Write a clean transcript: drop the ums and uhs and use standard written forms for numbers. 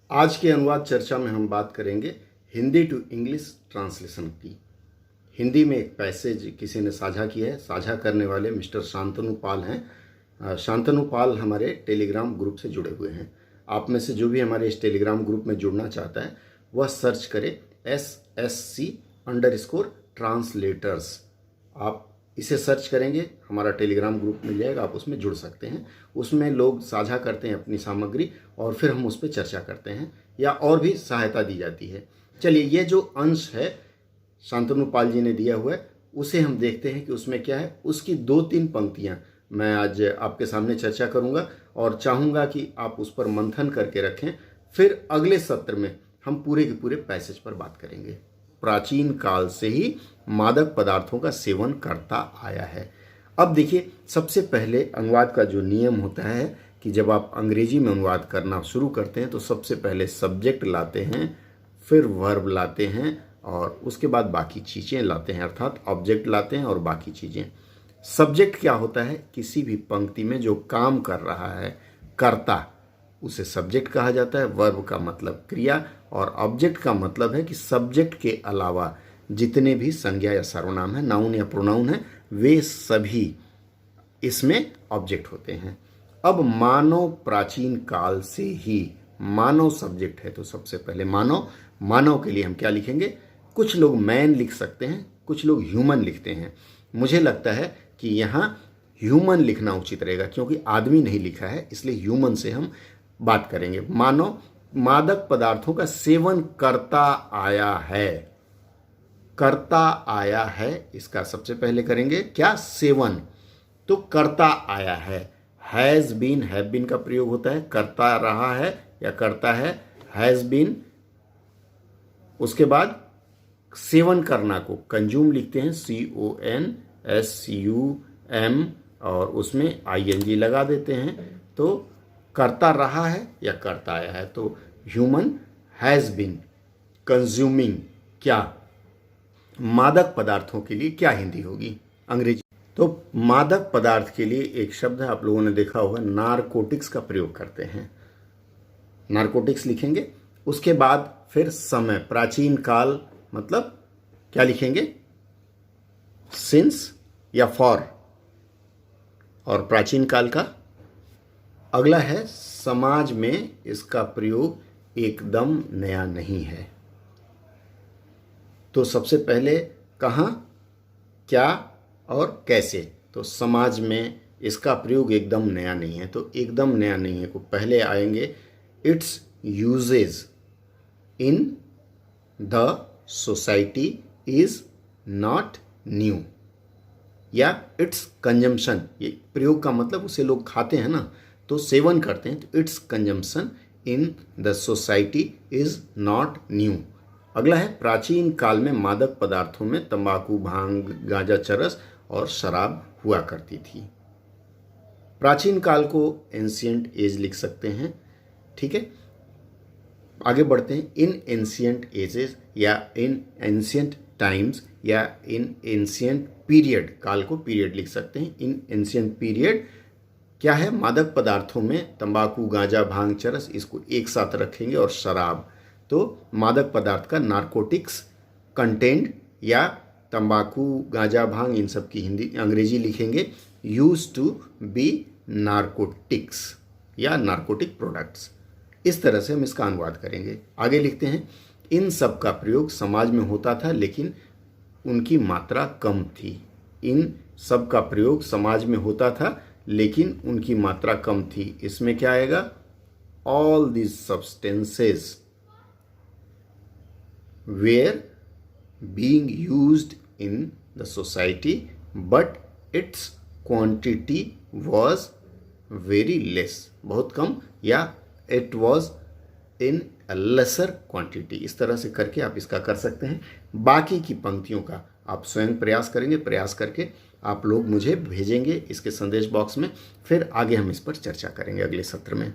आज के अनुवाद चर्चा में हम बात करेंगे हिंदी टू इंग्लिश ट्रांसलेशन की। हिंदी में एक पैसेज किसी ने साझा किया है। साझा करने वाले मिस्टर शांतनु पाल हैं। शांतनु पाल हमारे टेलीग्राम ग्रुप से जुड़े हुए हैं। आप में से जो भी हमारे इस टेलीग्राम ग्रुप में जुड़ना चाहता है वह सर्च करे SSC_ट्रांसलेटर्स। आप इसे सर्च करेंगे, हमारा टेलीग्राम ग्रुप मिल जाएगा, आप उसमें जुड़ सकते हैं। उसमें लोग साझा करते हैं अपनी सामग्री और फिर हम उस पर चर्चा करते हैं या और भी सहायता दी जाती है। चलिए, ये जो अंश है शांतनु पाल जी ने दिया हुआ है उसे हम देखते हैं कि उसमें क्या है। उसकी 2-3 पंक्तियां मैं आज आपके सामने चर्चा करूंगा और चाहूँगा कि आप उस पर मंथन करके रखें। फिर अगले सत्र में हम पूरे के पूरे पैसेज पर बात करेंगे। प्राचीन काल से ही मादक पदार्थों का सेवन करता आया है। अब देखिए, सबसे पहले अनुवाद का जो नियम होता है कि जब आप अंग्रेजी में अनुवाद करना शुरू करते हैं तो सबसे पहले सब्जेक्ट लाते हैं, फिर वर्ब लाते हैं और उसके बाद बाकी चीज़ें लाते हैं, अर्थात ऑब्जेक्ट लाते हैं और बाकी चीज़ें। सब्जेक्ट क्या होता है? किसी भी पंक्ति में जो काम कर रहा है, कर्ता, उसे सब्जेक्ट कहा जाता है। वर्ब का मतलब क्रिया और ऑब्जेक्ट का मतलब है कि सब्जेक्ट के अलावा जितने भी संज्ञा या सर्वनाम है, नाउन या प्रोनाउन है, वे सभी इसमें ऑब्जेक्ट होते हैं। अब मानव प्राचीन काल से ही, मानव सब्जेक्ट है तो सबसे पहले मानव। मानव के लिए हम क्या लिखेंगे? कुछ लोग मैन लिख सकते हैं, कुछ लोग ह्यूमन लिखते हैं। मुझे लगता है कि यहाँ ह्यूमन लिखना उचित रहेगा क्योंकि आदमी नहीं लिखा है, इसलिए ह्यूमन से हम बात करेंगे। मानव मादक पदार्थों का सेवन करता आया है। करता आया है, इसका सबसे पहले करेंगे क्या? सेवन। तो करता आया है, हैज़ बीन, हैव बीन का प्रयोग होता है। करता रहा है या करता है, हैज़ बीन। उसके बाद सेवन करना को कंज्यूम लिखते हैं, CONSUM, और उसमें ING लगा देते हैं। तो करता रहा है या करता आया है। तो ह्यूमन हैज़ बीन कंज्यूमिंग क्या? मादक पदार्थों के लिए क्या हिंदी होगी? अंग्रेजी। तो मादक पदार्थ के लिए एक शब्द है, आप लोगों ने देखा होगा, नारकोटिक्स का प्रयोग करते हैं। नारकोटिक्स लिखेंगे। उसके बाद फिर समय, प्राचीन काल मतलब क्या लिखेंगे? सिंस या फॉर। और प्राचीन काल का अगला है समाज में इसका प्रयोग एकदम नया नहीं है। तो सबसे पहले कहाँ, क्या और कैसे। तो समाज में इसका प्रयोग एकदम नया नहीं है। तो एकदम नया नहीं है को पहले आएंगे its usages in the society is not new, या इट्स कंजम्पशन। ये प्रयोग का मतलब उसे लोग खाते हैं ना, तो सेवन करते हैं। तो it's consumption in the society is not new. अगला है प्राचीन काल में मादक पदार्थों में तंबाकू, भांग, गांजा, चरस और शराब हुआ करती थी। प्राचीन काल को एंशियंट एज लिख सकते हैं। ठीक है, आगे बढ़ते हैं। इन एंशियंट एजेस या इन एंशियंट टाइम्स या इन एंशियंट पीरियड, काल को पीरियड लिख सकते हैं। इन एंशियंट पीरियड क्या है? मादक पदार्थों में तंबाकू, गांजा, भांग, चरस, इसको एक साथ रखेंगे, और शराब। तो मादक पदार्थ का नारकोटिक्स कंटेंट या तंबाकू, गांजा, भांग, इन सब की हिंदी अंग्रेजी लिखेंगे यूज टू बी नारकोटिक्स या नारकोटिक प्रोडक्ट्स। इस तरह से हम इसका अनुवाद करेंगे। आगे लिखते हैं, इन सब का प्रयोग समाज में होता था लेकिन उनकी मात्रा कम थी। इन सब का प्रयोग समाज में होता था लेकिन उनकी मात्रा कम थी। इसमें क्या आएगा? All these substances were being used in the society but its quantity was very less, बहुत कम, या it was in a lesser quantity। इस तरह से करके आप इसका कर सकते हैं। बाकी की पंक्तियों का आप स्वयं प्रयास करेंगे। प्रयास करके आप लोग मुझे भेजेंगे इसके संदेश बॉक्स में, फिर आगे हम इस पर चर्चा करेंगे अगले सत्र में।